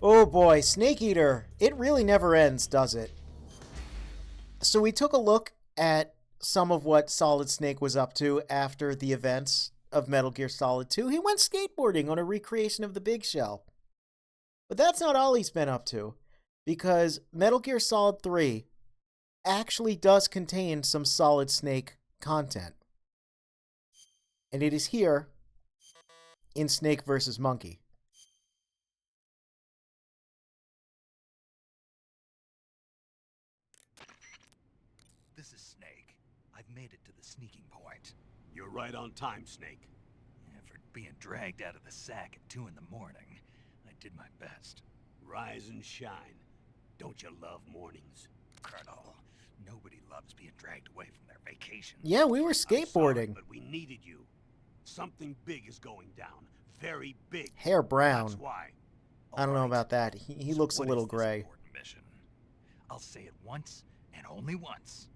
Oh boy, Snake Eater. It really never ends, does it? So we took a look at some of what Solid Snake was up to after the events of Metal Gear Solid 2. He went skateboarding on a recreation of the Big Shell. But that's not all he's been up to, because Metal Gear Solid 3 actually does contain some Solid Snake content. And it is here in Snake vs. Monkey. This is Snake. I've made it to the sneaking point. You're right on time, Snake. After being dragged out of the sack at 2 in the morning, I did my best. Rise and shine. Don't you love mornings? Colonel, nobody loves being dragged away from their vacation. Yeah, we were I'm sorry, skateboarding. but we needed you. Something big is going down. Very big. Hair brown. That's why. I don't know about that. He looks a what little is this gray. important mission? I'll say it once and only once.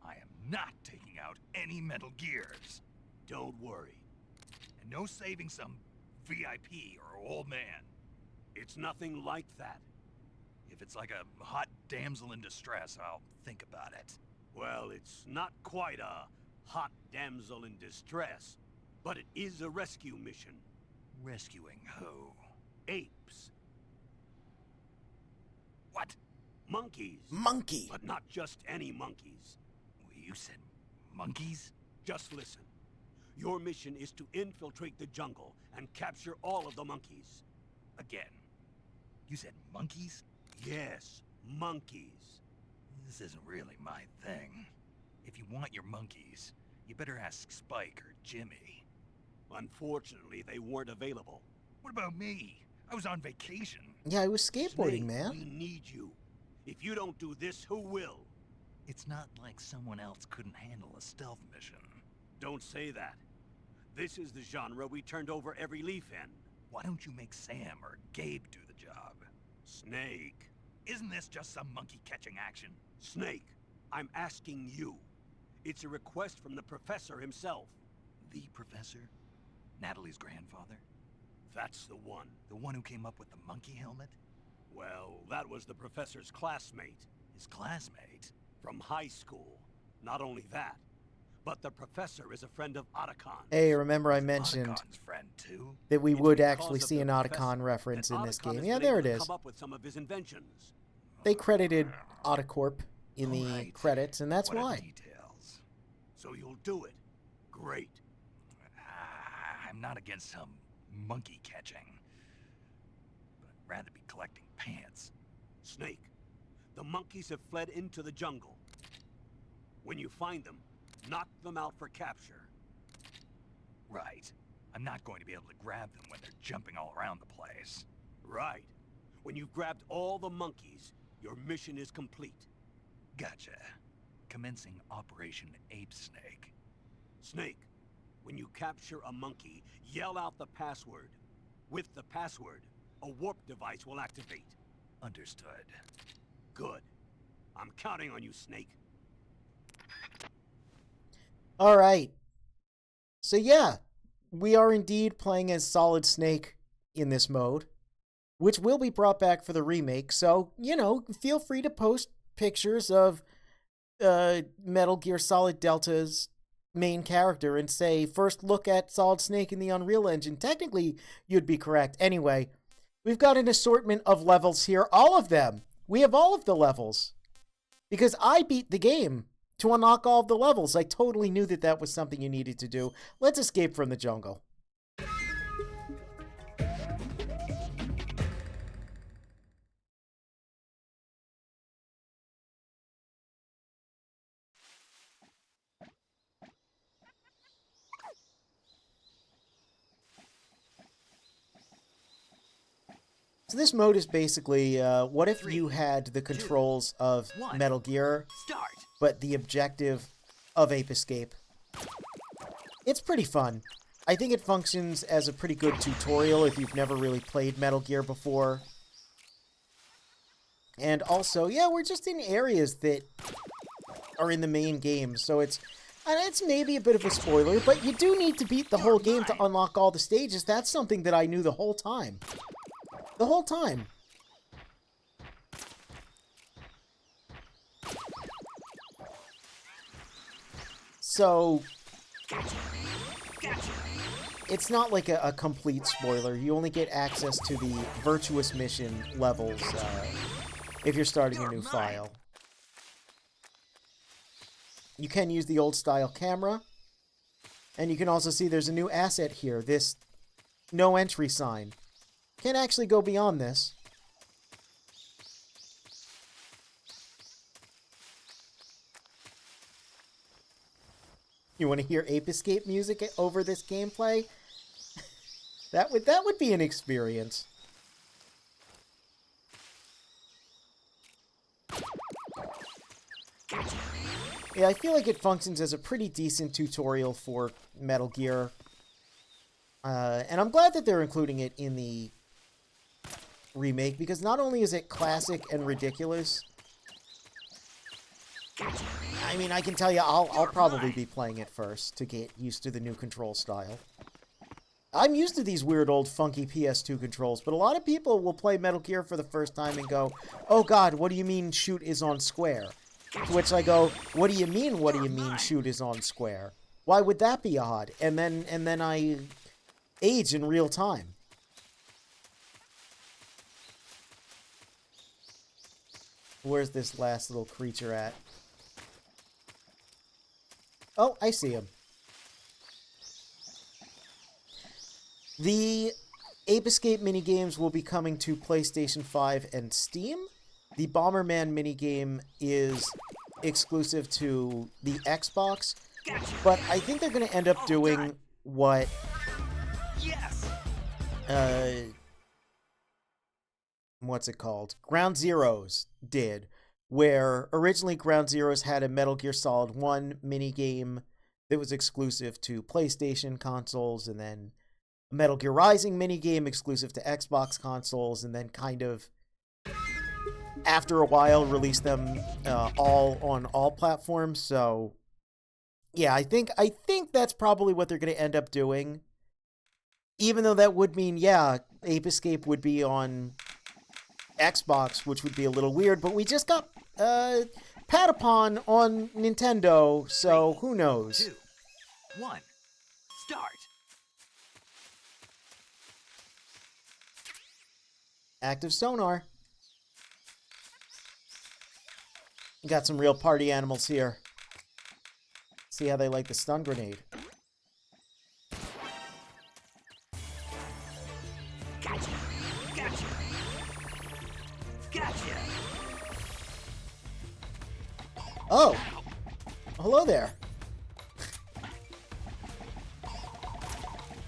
I am not taking out any Metal Gears. Don't worry. And no saving some VIP or old man. It's nothing like that. If it's like a hot damsel in distress, I'll think about it. Well, it's not quite a hot damsel in distress, but it is a rescue mission. Rescuing who? Apes. What? Monkeys. Monkey. But not just any monkeys. You said monkeys? Just listen. Your mission is to infiltrate the jungle and capture all of the monkeys. Again. You said monkeys? Yes, monkeys. This isn't really my thing. If you want your monkeys, you better ask Spike or Jimmy. Unfortunately, they weren't available. What about me? I was on vacation. Yeah, I was skateboarding, Snake, man. we need you. If you don't do this, who will? It's not like someone else couldn't handle a stealth mission. Don't say that. This is the genre we turned over every leaf in. Why don't you make Sam or Gabe do the job? Snake. Isn't this just some monkey catching action? Snake, I'm asking you. It's a request from the professor himself. The professor? Natalie's grandfather? That's the one. The one who came up with the monkey helmet? Well, that was the professor's classmate. His classmate? From high school. Not only that, but the professor is a friend of Otacon. Hey, remember I mentioned Otacon's friend too? that we It's would because actually of see the an professor Otacon reference that in this Otacon game. has Yeah, been there able it to is. Come up with some of his inventions. They credited Otacorp in the Alright. credits, and that's What are why. the details? So you'll do it. Great. I'm not against some monkey catching, but I'd rather be collecting pants. Snake, the monkeys have fled into the jungle. When you find them, knock them out for capture. Right. I'm not going to be able to grab them when they're jumping all around the place. Right. When you've grabbed all the monkeys, your mission is complete. Gotcha. Commencing Operation Ape Snake. Snake, when you capture a monkey, yell out the password. With the password, a warp device will activate. Understood. Good. I'm counting on you, Snake. All right. So yeah, we are indeed playing as Solid Snake in this mode, which will be brought back for the remake. So, feel free to post pictures of Metal Gear Solid Delta's main character and say, first look at Solid Snake in the Unreal Engine. Technically, you'd be correct. Anyway, we've got an assortment of levels here. All of them. We have all of the levels. Because I beat the game to unlock all of the levels. I totally knew that that was something you needed to do. Let's escape from the jungle. So this mode is basically, what if you had the controls of Metal Gear, Start! but the objective of Ape Escape? It's pretty fun. I think it functions as a pretty good tutorial if you've never really played Metal Gear before. And also, yeah, we're just in areas that are in the main game, so it's maybe a bit of a spoiler, but you do need to beat the whole game to unlock all the stages. That's something that I knew the whole time. The whole time. So Gotcha. Gotcha. it's not like a complete spoiler. You only get access to the Virtuous Mission levels if you're starting a new file. You can use the old style camera. And you can also see there's a new asset here. This no entry sign. Can't actually go beyond this. You want to hear Ape Escape music over this gameplay? That would be an experience. Yeah, I feel like it functions as a pretty decent tutorial for Metal Gear. And I'm glad that they're including it in the remake, because not only is it classic and ridiculous, I mean, I can tell you, I'll probably be playing it first to get used to the new control style. I'm used to these weird old funky PS2 controls, but a lot of people will play Metal Gear for the first time and go, "Oh God, what do you mean shoot is on square?" To which I go, "What do you mean shoot is on square? Why would that be odd?" And then I age in real time. Where's this last little creature at? Oh, I see him. The Ape Escape minigames will be coming to PlayStation 5 and Steam. The Bomberman minigame is exclusive to the Xbox, but I think they're going to end up doing what what's it called? Ground Zeroes did, where originally Ground Zeroes had a Metal Gear Solid 1 minigame that was exclusive to PlayStation consoles, and then a Metal Gear Rising minigame exclusive to Xbox consoles, and then kind of, after a while, released them all on all platforms. So, yeah, I think that's probably what they're going to end up doing. Even though that would mean, yeah, Ape Escape would be on Xbox, which would be a little weird, but we just got Patapon on Nintendo, so who knows? 2, 1, start. Active sonar. Got some real party animals here. See how they like the stun grenade. Gotcha. Gotcha. Gotcha. Oh! Hello there.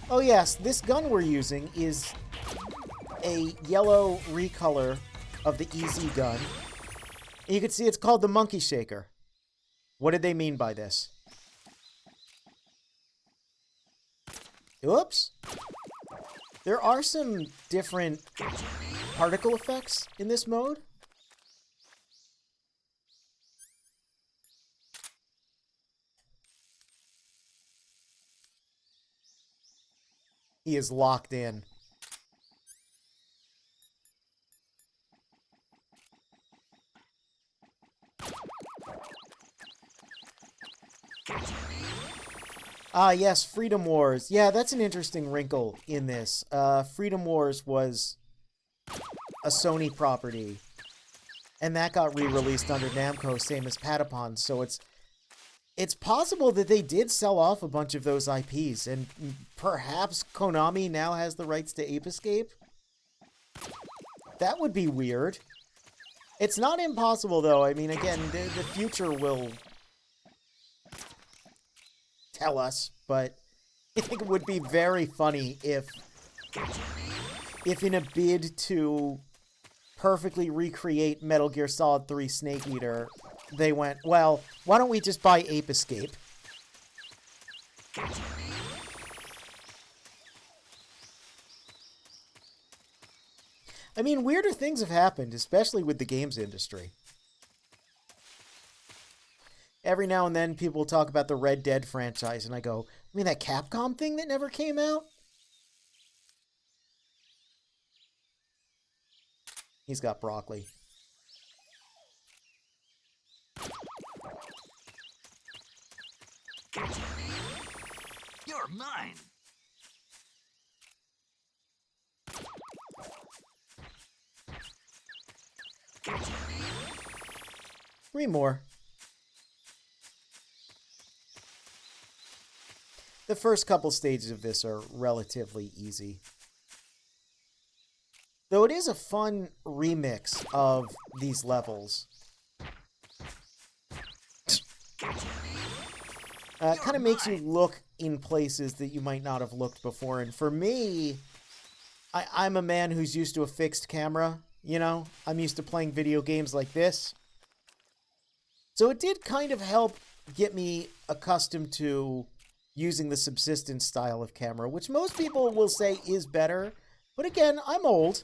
Oh yes, this gun we're using is a yellow recolor of the EZ gun. And you can see it's called the Monkey Shaker. What did they mean by this? Oops. There are some different particle effects in this mode. He is locked in. Ah, yes, Freedom Wars. Yeah, that's an interesting wrinkle in this. Freedom Wars was a Sony property, and that got re-released under Namco, same as Patapon, so it's possible that they did sell off a bunch of those IPs, and perhaps Konami now has the rights to Ape Escape? That would be weird. It's not impossible, though. I mean, again, the future will tell us, but I think it would be very funny if in a bid to perfectly recreate Metal Gear Solid 3 Snake Eater, they went, well, why don't we just buy Ape Escape? I mean, weirder things have happened, especially with the games industry. Every now and then, people talk about the Red Dead franchise, and I go, I mean, that Capcom thing that never came out? He's got broccoli. 3 more. The first couple stages of this are relatively easy. Though it is a fun remix of these levels. Kind of makes you look in places that you might not have looked before. And for me, I'm a man who's used to a fixed camera, you know? I'm used to playing video games like this. So it did kind of help get me accustomed to using the subsistence style of camera, which most people will say is better. But again, I'm old.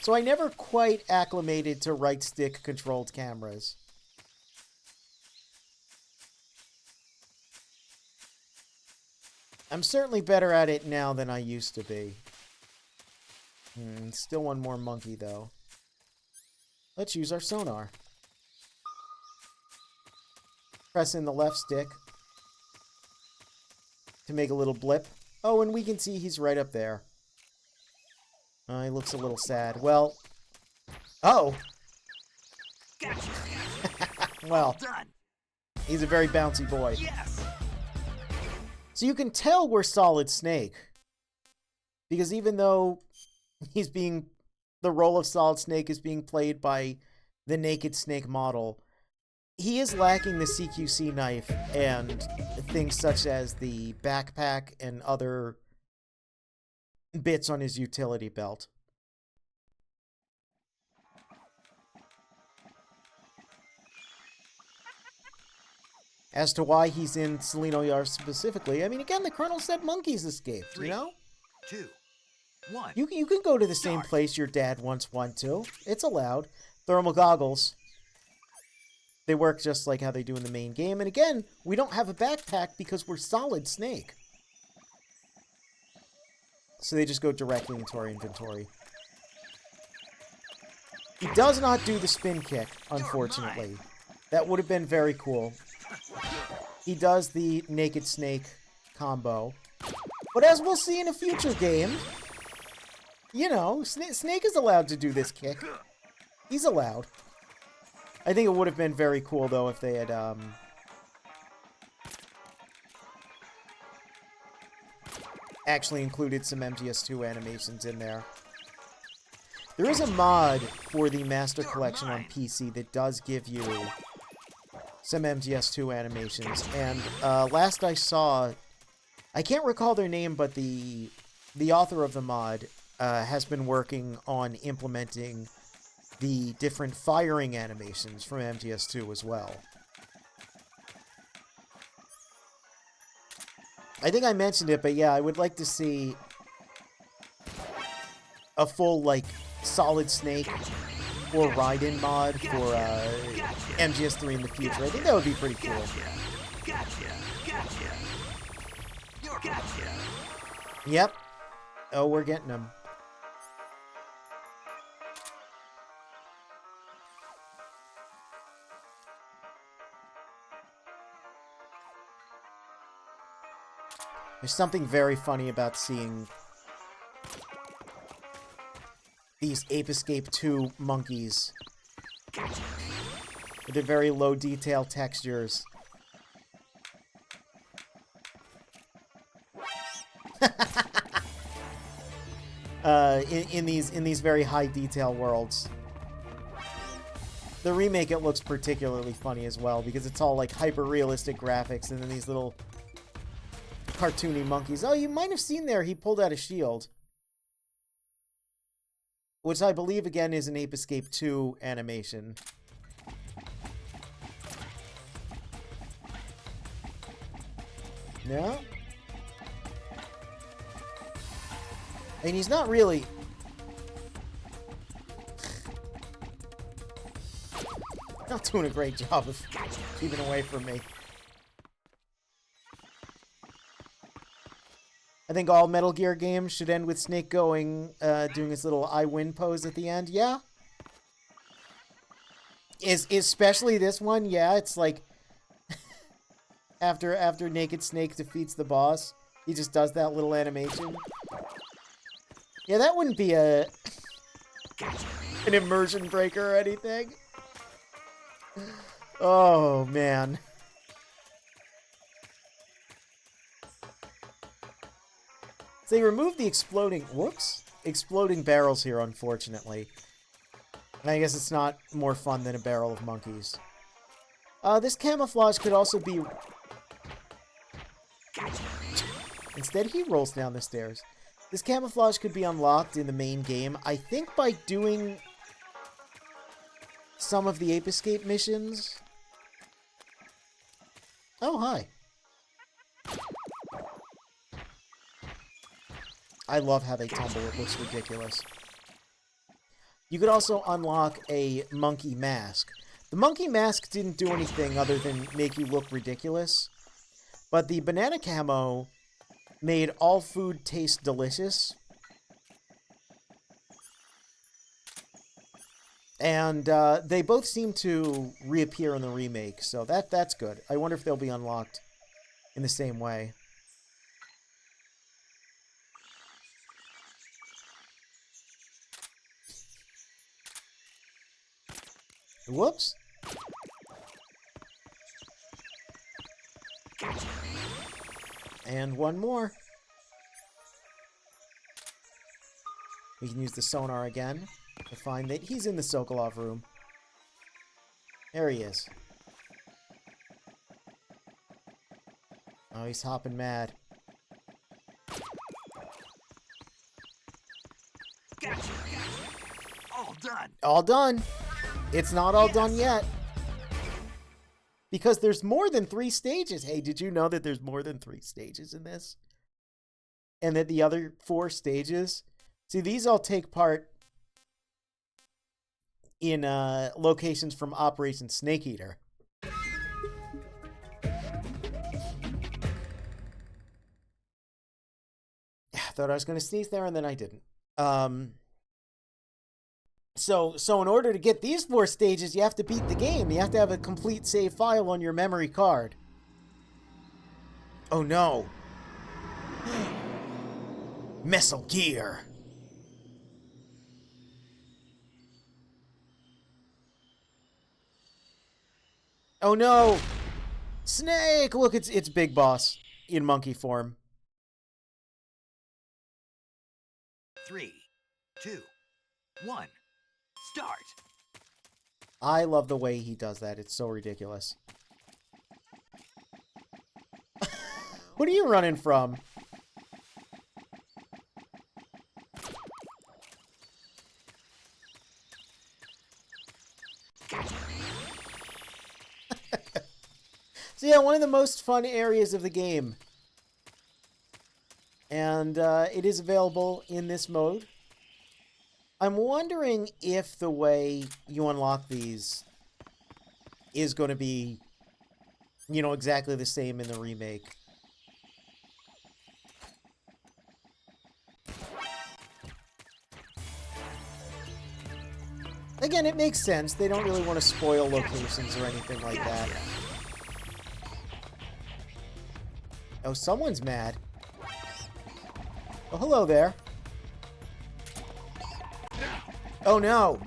So I never quite acclimated to right stick controlled cameras. I'm certainly better at it now than I used to be. Still one more monkey though. Let's use our sonar. Press in the left stick to make a little blip. Oh, and we can see he's right up there. He looks a little sad. Well, oh. Gotcha. Well, Done. he's a very bouncy boy. Yes. So you can tell we're Solid Snake. Because even though the role of Solid Snake is being played by the Naked Snake model, he is lacking the CQC knife and things such as the backpack and other bits on his utility belt. As to why he's in Seleno Yar specifically, I mean, again, the Colonel said monkeys escaped, you know? 2, 1. You can go to the same place your dad once went to. It's allowed. Thermal goggles. They work just like how they do in the main game. And again, we don't have a backpack because we're Solid Snake. So they just go directly into our inventory. He does not do the spin kick, unfortunately. That would have been very cool. He does the Naked Snake combo. But as we'll see in a future game, you know, Snake is allowed to do this kick. He's allowed. I think it would have been very cool, though, if they had, actually included some MGS2 animations in there. There is a mod for the Master Collection on PC that does give you some MGS2 animations, and last I saw, I can't recall their name, but the author of the mod has been working on implementing the different firing animations from MGS2 as well. I think I mentioned it, but yeah, I would like to see a full, like, Solid Snake or Raiden mod for MGS3 in the future. I think that would be pretty cool. Gotcha. Yep. Oh, we're getting them. There's something very funny about seeing these Ape Escape 2 monkeys with their very low detail textures. In these very high detail worlds. The remake, it looks particularly funny as well because it's all like hyper realistic graphics and then these little cartoony monkeys. Oh, you might have seen there he pulled out a shield. Which I believe, again, is an Ape Escape 2 animation. No? I mean, he's not really... not doing a great job of keeping away from me. I think all Metal Gear games should end with Snake doing his little I win pose at the end. Yeah. Especially this one, yeah, it's like after Naked Snake defeats the boss, he just does that little animation. Yeah, that wouldn't be a an immersion breaker or anything. Oh, man. So they removed the exploding barrels here, unfortunately. And I guess it's not more fun than a barrel of monkeys. This camouflage could also be... Instead, he rolls down the stairs. This camouflage could be unlocked in the main game, I think by doing some of the Ape Escape missions. Oh, hi. I love how they tumble. It looks ridiculous. You could also unlock a monkey mask. The monkey mask didn't do anything other than make you look ridiculous. But the banana camo made all food taste delicious. And they both seem to reappear in the remake, so that's good. I wonder if they'll be unlocked in the same way. Whoops. And one more. We can use the sonar again to find that he's in the Sokolov room. There he is. Oh, he's hopping mad. Gotcha. All done. All done. It's not all done yet. Because there's more than 3 stages. Hey, did you know that there's more than 3 stages in this? And that the other 4 stages... See, these all take part in locations from Operation Snake Eater. I thought I was going to sneeze there, and then I didn't. So in order to get these 4 stages, you have to beat the game. You have to have a complete save file on your memory card. Oh no. Metal Gear. Oh no. Snake! Look, it's Big Boss in monkey form. 3, 2, 1. Start. I love the way he does that. It's so ridiculous. What are you running from? So yeah, one of the most fun areas of the game. And it is available in this mode. I'm wondering if the way you unlock these is going to be, you know, exactly the same in the remake. Again, it makes sense. They don't really want to spoil locations or anything like that. Oh, someone's mad. Oh, hello there. Oh, no.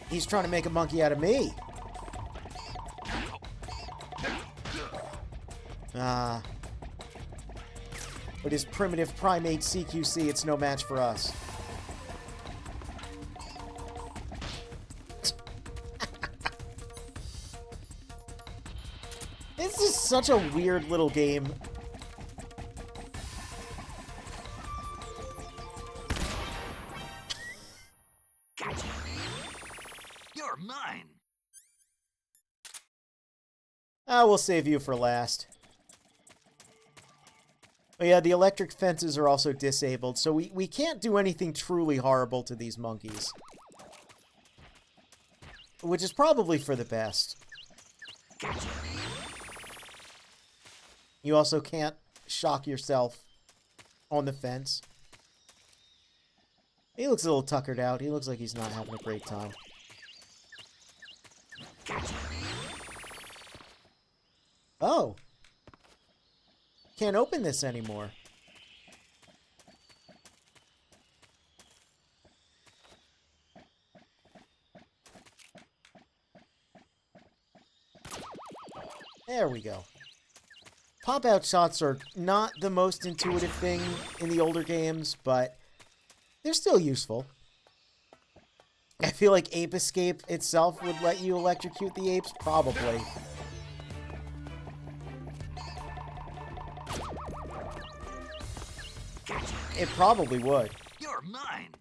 He's trying to make a monkey out of me. Ah. With his primitive primate CQC, it's no match for us. This is such a weird little game. Gotcha. You're mine. We'll save you for last. But yeah, the electric fences are also disabled, so we can't do anything truly horrible to these monkeys. Which is probably for the best. Gotcha. You also can't shock yourself on the fence. He looks a little tuckered out. He looks like he's not having a great time. Gotcha. Oh. Can't open this anymore. There we go. Pop-out shots are not the most intuitive thing in the older games, but they're still useful. I feel like Ape Escape itself would let you electrocute the apes, probably. It probably would. You're mine.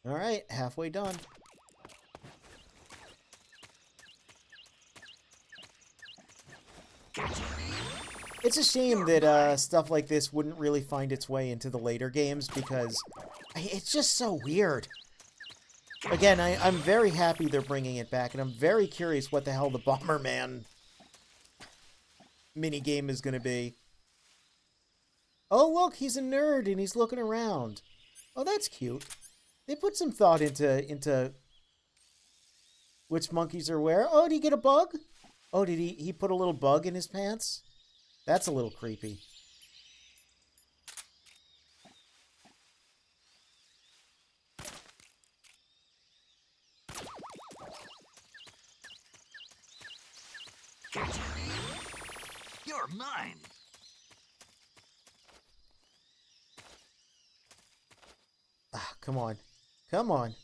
Alright, halfway done. It's a shame that stuff like this wouldn't really find its way into the later games because it's just so weird. Again, I'm very happy they're bringing it back, and I'm very curious what the hell the Bomberman minigame is going to be. Oh, look, he's a nerd, and he's looking around. Oh, that's cute. They put some thought into which monkeys are where. Oh, did he get a bug? Oh, did he put a little bug in his pants? That's a little creepy. You're mine. Ah, come on. Come on.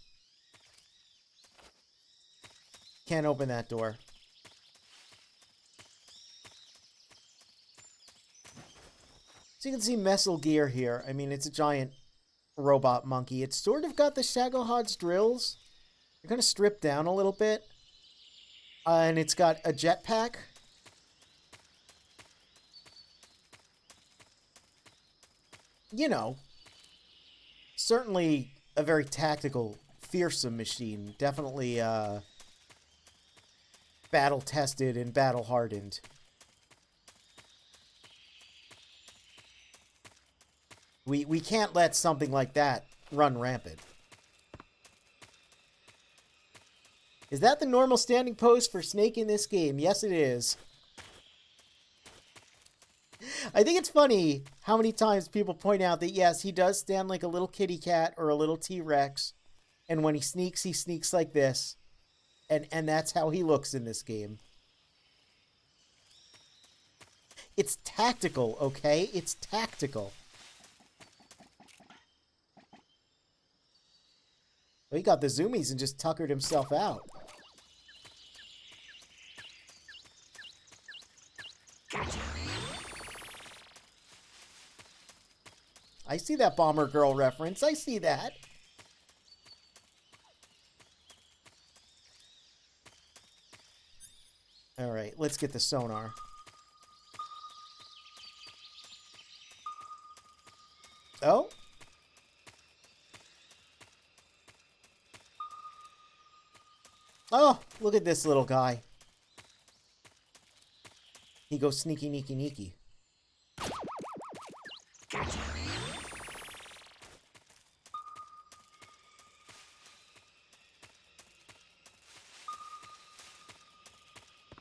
Can't open that door. So you can see Messel Gear here. I mean, it's a giant robot monkey. It's sort of got the Shagohod's drills. They're going to strip down a little bit. And it's got a jetpack. You know, certainly a very tactical, fearsome machine. Definitely battle-tested and battle-hardened. We can't let something like that run rampant. Is that the normal standing pose for Snake in this game? Yes, it is. I think it's funny how many times people point out that, yes, he does stand like a little kitty cat or a little T-Rex. And when he sneaks like this. And that's how he looks in this game. It's tactical, okay? It's tactical. Well, he got the zoomies and just tuckered himself out. I see that Bomber Girl reference. I see that. All right, let's get the sonar. Oh? Oh, look at this little guy. He goes sneaky, neaky, neaky.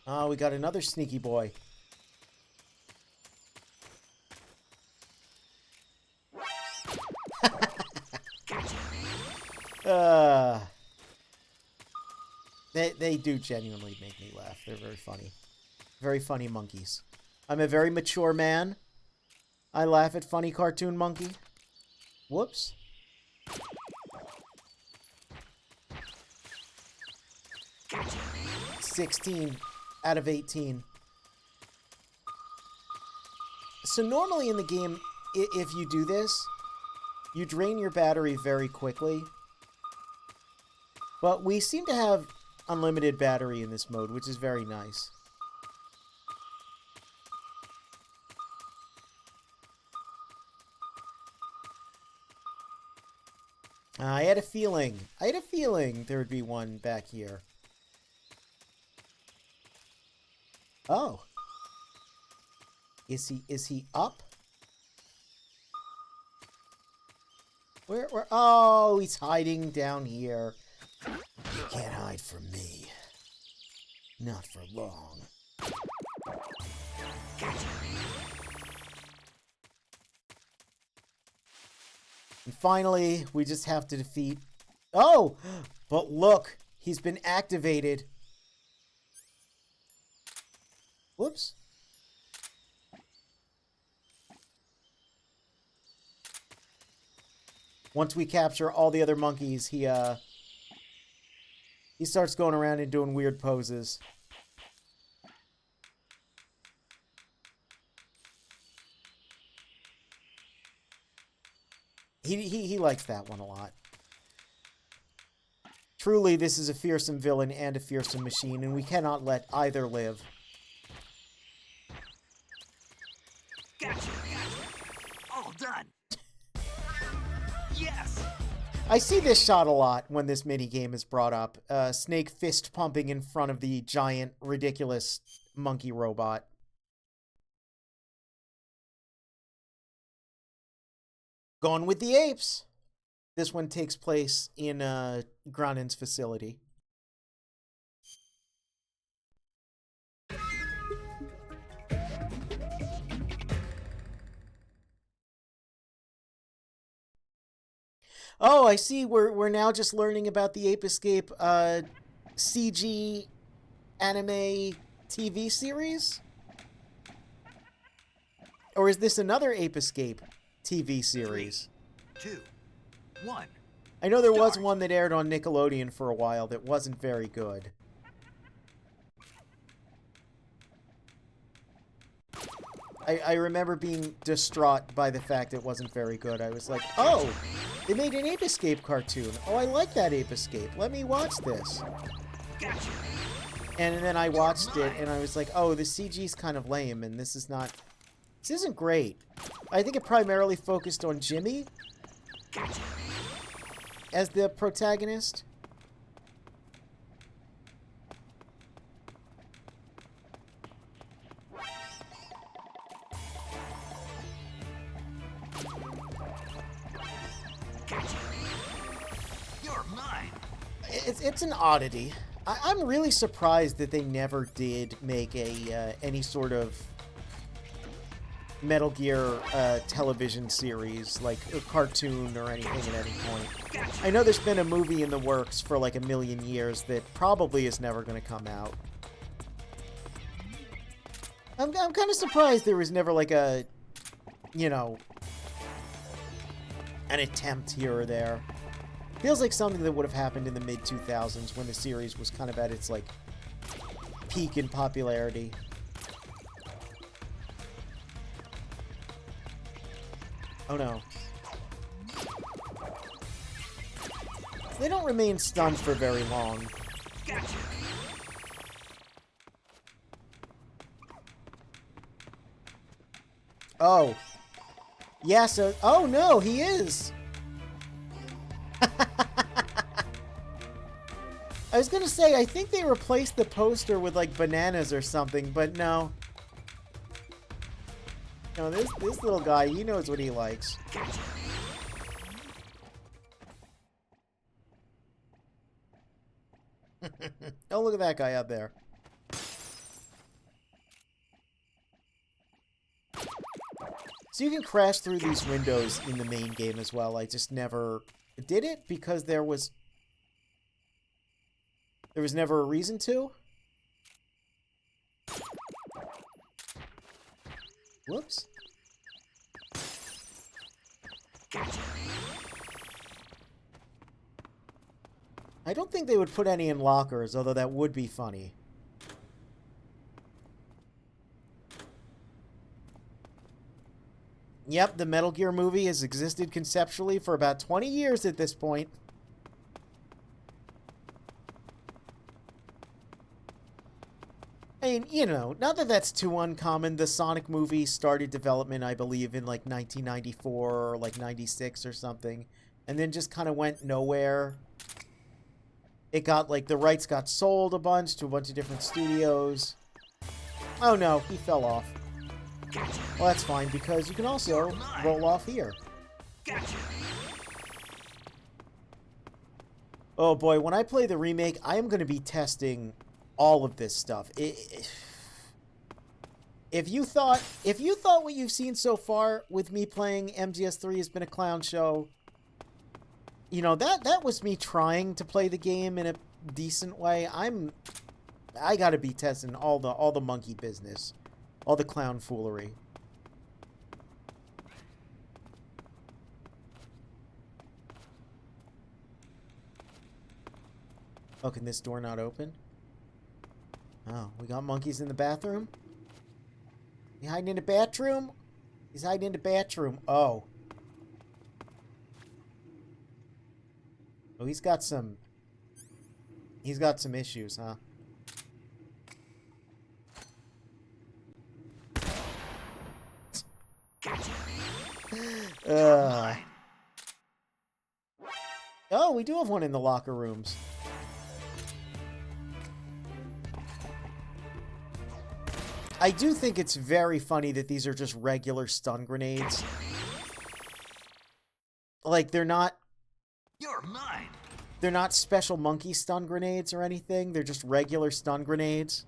Oh, we got another sneaky boy. They do genuinely make me laugh. They're very funny. Very funny monkeys. I'm a very mature man. I laugh at funny cartoon monkey. Whoops. Gotcha. 16 out of 18. So normally in the game, if you do this, you drain your battery very quickly. But we seem to have unlimited battery in this mode, which is very nice. I had a feeling there would be one back here. Oh. Is he up? Where, oh, he's hiding down here. You can't hide from me. Not for long. And finally, we just have to defeat... Oh! But look! He's been activated. Once we capture all the other monkeys, he starts going around and doing weird poses. He likes that one a lot. Truly, this is a fearsome villain and a fearsome machine, and we cannot let either live. Gotcha. All done. Yes. I see this shot a lot when this minigame is brought up. Snake fist pumping in front of the giant, ridiculous monkey robot. Gone with the Apes. This one takes place in Gronin's facility. Oh, I see. We're now just learning about the Ape Escape CG anime TV series? Or is this another Ape Escape TV series? 3, 2, 1. I know there was one that aired on Nickelodeon for a while that wasn't very good. I remember being distraught by the fact it wasn't very good. I was like, oh, they made an Ape Escape cartoon. Oh, I like that Ape Escape. Let me watch this. Gotcha. And then I watched it, and I was like, oh, the CG's kind of lame, and this isn't great. I think it primarily focused on Jimmy as the protagonist. You're mine. It's an oddity. I'm really surprised that they never did make any sort of Metal Gear television series, like a cartoon or anything at any point. I know there's been a movie in the works for like a million years that probably is never going to come out. I'm kind of surprised there was never like a, you know, an attempt here or there. Feels like something that would have happened in the mid-2000s when the series was kind of at its, like, peak in popularity. Oh no. They don't remain stunned for very long. Gotcha. Oh. Yeah, so... Oh no, he is! I was gonna say, I think they replaced the poster with, like, bananas or something, but no. No, this little guy, he knows what he likes. Oh, look at that guy out there. So you can crash through these windows in the main game as well. I just never did it because there was never a reason to. Whoops. I don't think they would put any in lockers, although that would be funny. Yep, the Metal Gear movie has existed conceptually for about 20 years at this point. I mean, you know, not that that's too uncommon. The Sonic movie started development, I believe, in like 1994 or like 96 or something, and then just kind of went nowhere. It got, like, the rights got sold a bunch to a bunch of different studios. Oh no, he fell off. Well, that's fine, because you can also roll off here. Oh boy, when I play the remake, I am going to be testing all of this stuff. If you thought what you've seen so far with me playing MGS3 has been a clown show, you know, that was me trying to play the game in a decent way. I got to be testing all the monkey business, all the clown foolery. Oh, can this door not open? Oh, we got monkeys in the bathroom? You hiding in the bathroom? He's hiding in the bathroom. Oh. Oh, he's got some issues, huh? Oh, we do have one in the locker rooms. I do think it's very funny that these are just regular stun grenades. Like, they're not... You're mine. They're not special monkey stun grenades or anything. They're just regular stun grenades.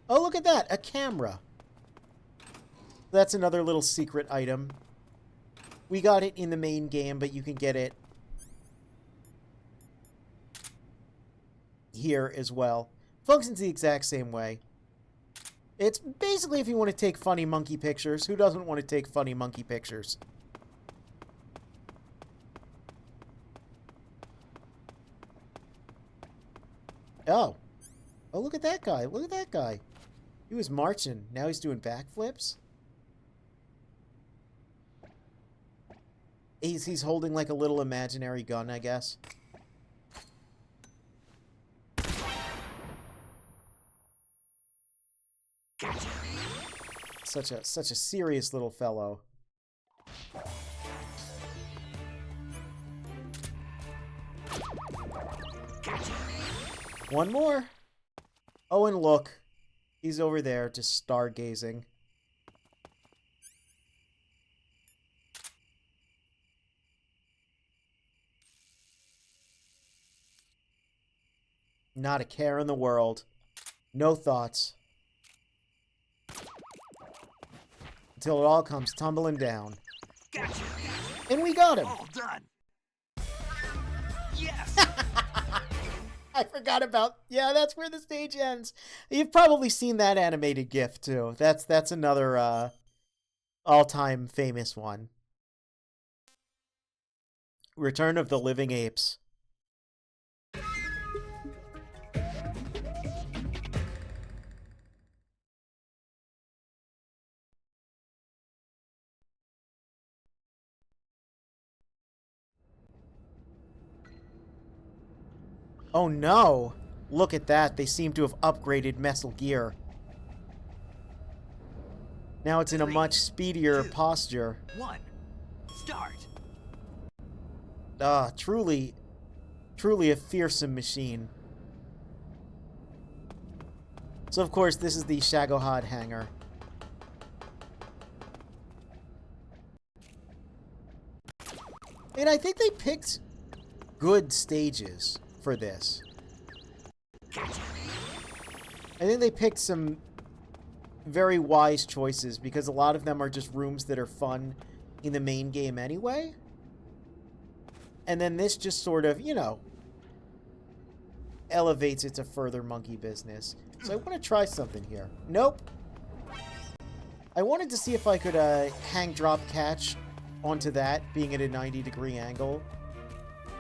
Oh, look at that! A camera. That's another little secret item. We got it in the main game, but you can get it here as well. Functions the exact same way. It's basically if you want to take funny monkey pictures. Who doesn't want to take funny monkey pictures? Oh. Oh, look at that guy. Look at that guy. He was marching. Now he's doing backflips. He's holding like a little imaginary gun, I guess. Such a serious little fellow. One more. Oh, and look. He's over there just stargazing. Not a care in the world. No thoughts. Until it all comes tumbling down. Gotcha. And we got him. All done. Yes. I forgot about... Yeah, that's where the stage ends. You've probably seen that animated GIF, too. That's another all-time famous one. Return of the Living Apes. Oh no! Look at that, they seem to have upgraded Metal Gear. Now it's in a much speedier posture. 1. Start. Truly a fearsome machine. So of course this is the Shagohod hangar. And I think they picked good stages for this. I think they picked some very wise choices because a lot of them are just rooms that are fun in the main game anyway. And then this just sort of, you know, elevates it to further monkey business. So I want to try something here. Nope. I wanted to see if I could hang drop catch onto that, being at a 90-degree angle.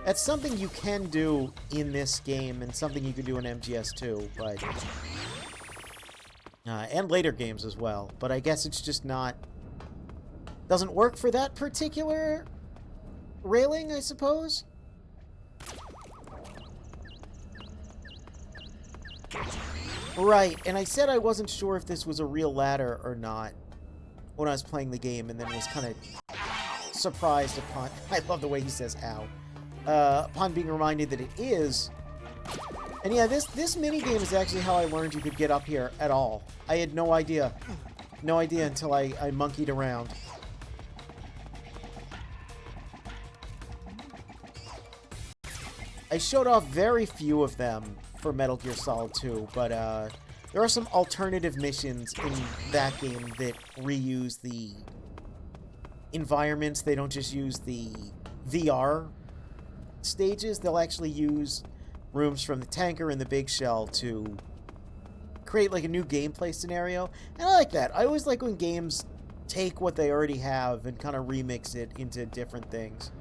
That's something you can do in this game, and something you can do in MGS2, but... and later games as well, but I guess it's just not... Doesn't work for that particular railing, I suppose? Right, and I said I wasn't sure if this was a real ladder or not when I was playing the game, and then was kind of surprised upon... I love the way he says, ow. Upon being reminded that it is. And yeah, this minigame is actually how I learned you could get up here at all. I had no idea. No idea until I monkeyed around. I showed off very few of them for Metal Gear Solid 2, but there are some alternative missions in that game that reuse the environments. They don't just use the VR stages. They'll actually use rooms from the tanker and the big shell to create like a new gameplay scenario. And I like that. I always like when games take what they already have and kind of remix it into different things.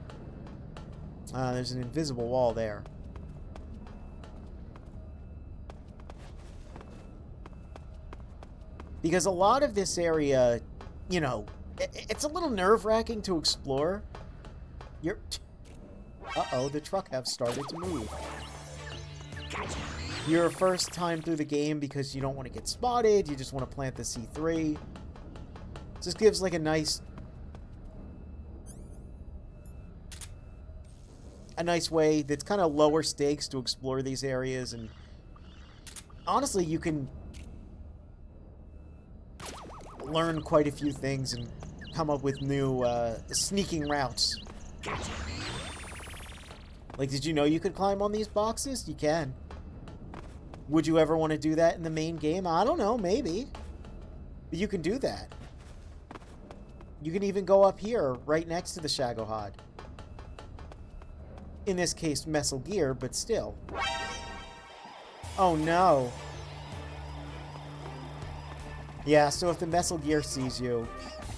There's an invisible wall there. Because a lot of this area, you know, it's a little nerve-wracking to explore. Uh-oh, the truck has started to move. Your first time through the game because you don't want to get spotted, you just want to plant the C3. Just gives like a nice way that's kind of lower stakes to explore these areas, and honestly you can learn quite a few things and come up with new sneaking routes. Like, did you know you could climb on these boxes? You can. Would you ever want to do that in the main game? I don't know, maybe. But you can do that. You can even go up here, right next to the Shagohod. In this case, Metal Gear, but still. Oh no. Yeah, so if the Metal Gear sees you,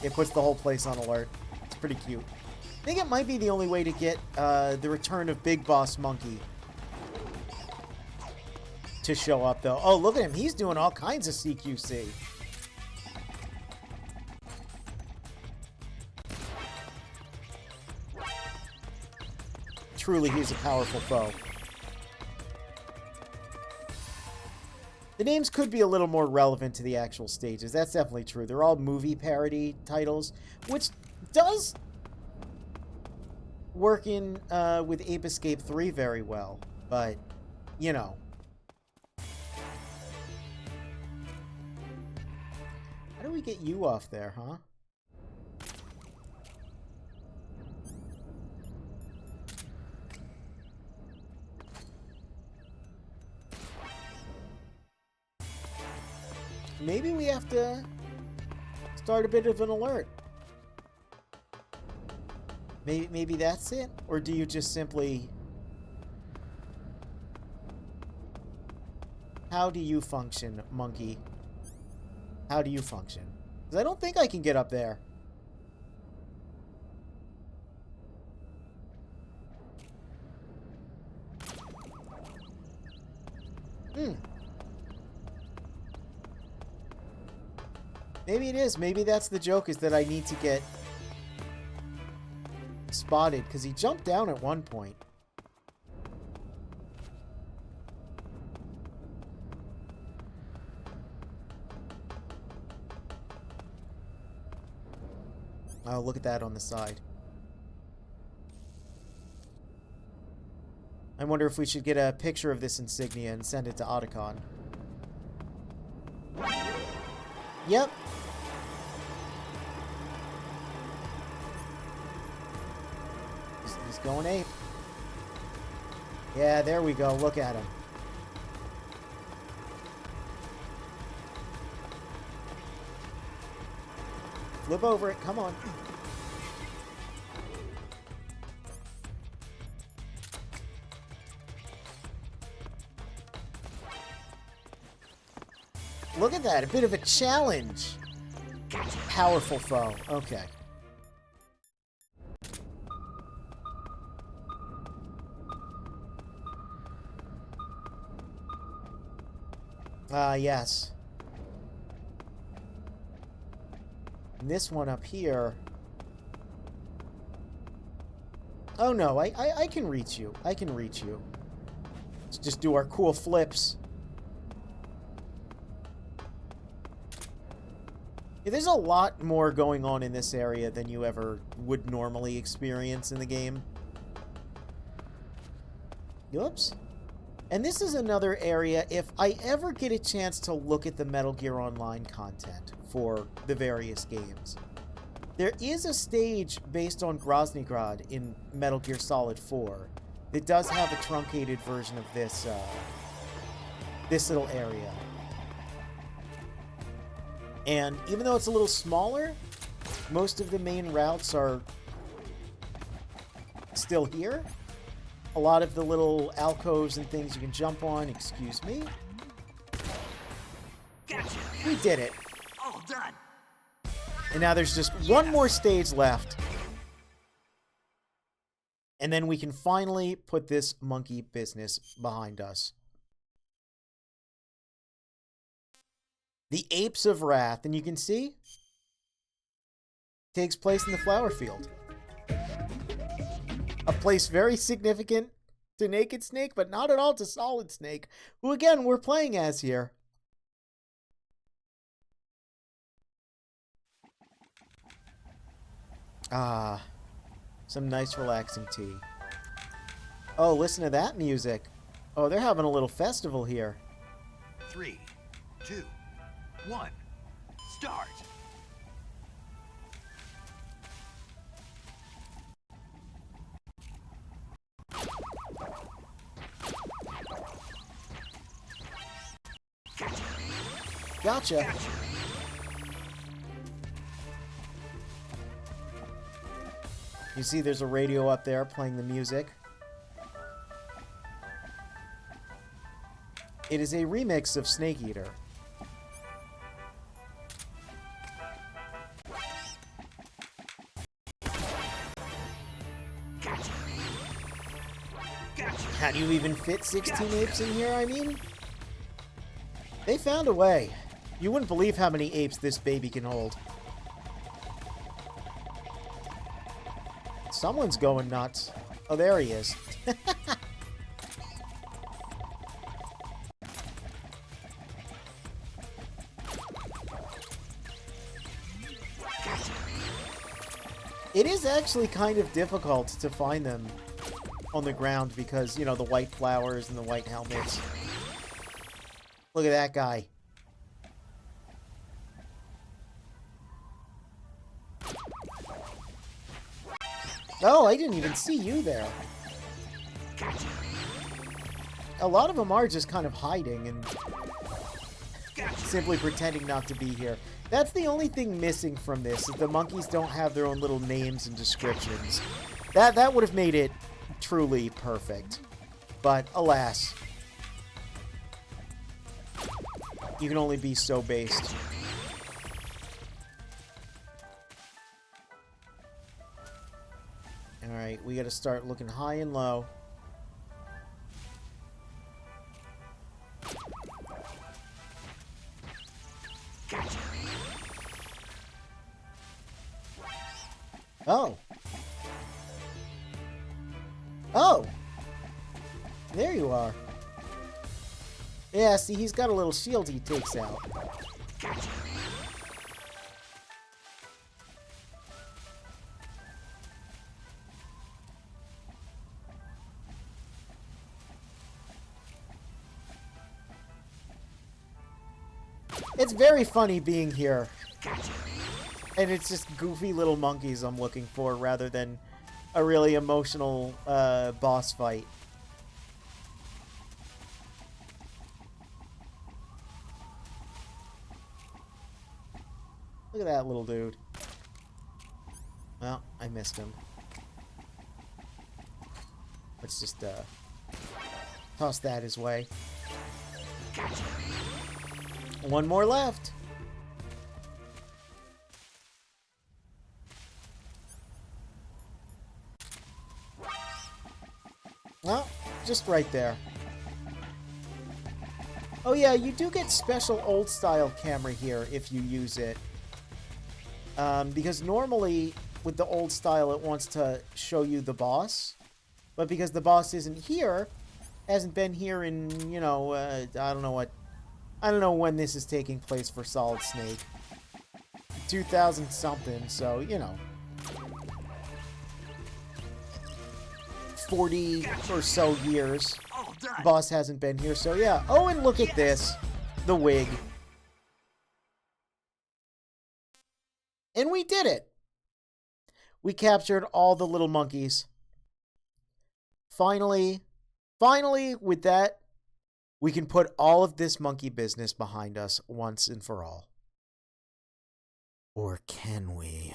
it puts the whole place on alert. It's pretty cute. I think it might be the only way to get the return of Big Boss Monkey to show up, though. Oh, look at him. He's doing all kinds of CQC. Truly, he's a powerful foe. The names could be a little more relevant to the actual stages. That's definitely true. They're all movie parody titles, which does work in with Ape Escape 3 very well. But, you know. How do we get you off there, huh? Maybe we have to start a bit of an alert. Maybe that's it? Or do you just simply... How do you function, monkey? How do you function? Because I don't think I can get up there. Maybe it is. Maybe that's the joke, is that I need to get spotted, because he jumped down at one point. Oh, look at that on the side. I wonder if we should get a picture of this insignia and send it to Otacon. Yep. He's going ape. Yeah, there we go. Look at him. Flip over it. Come on. Look at that. A bit of a challenge. Powerful foe. Okay. Yes. And this one up here. Oh no, I can reach you. I can reach you. Let's just do our cool flips. Yeah, there's a lot more going on in this area than you ever would normally experience in the game. Oops. And this is another area, if I ever get a chance to look at the Metal Gear Online content for the various games. There is a stage based on Groznygrad in Metal Gear Solid 4 that does have a truncated version of this, this little area. And even though it's a little smaller, most of the main routes are still here. A lot of the little alcoves and things you can jump on. Excuse me. Gotcha. We did it. All done. And now there's just one more stage left. And then we can finally put this monkey business behind us. The Apes of Wrath, and you can see, takes place in the flower field. A place very significant to Naked Snake, but not at all to Solid Snake, who again we're playing as here. Ah, some nice relaxing tea. Oh, listen to that music. Oh, they're having a little festival here. 3, 2, 1, start! Gotcha. You see there's a radio up there playing the music. It is a remix of Snake Eater. How do you even fit 16 apes in here, I mean? They found a way. You wouldn't believe how many apes this baby can hold. Someone's going nuts. Oh, there he is. It is actually kind of difficult to find them on the ground because, you know, the white flowers and the white helmets. Look at that guy. Oh, I didn't even see you there. A lot of them are just kind of hiding and simply pretending not to be here. That's the only thing missing from this, is the monkeys don't have their own little names and descriptions. That would have made it truly perfect. But alas, you can only be so based. Alright, we gotta start looking high and low. Oh. Oh! There you are. Yeah, see, he's got a little shield he takes out. It's very funny being here. And it's just goofy little monkeys I'm looking for rather than a really emotional boss fight. Look at that little dude. Well, I missed him. Let's just toss that his way. One more left. Well, just right there. Oh yeah, you do get special old style camera here if you use it. Because normally with the old style it wants to show you the boss. But because the boss isn't here, hasn't been here in, you know, I don't know when this is taking place for Solid Snake. 2000 something, so, you know. 40 or so years. Boss hasn't been here, so yeah. Oh, and look at this. The wig. And we did it. We captured all the little monkeys. Finally, with that, we can put all of this monkey business behind us once and for all. Or can we?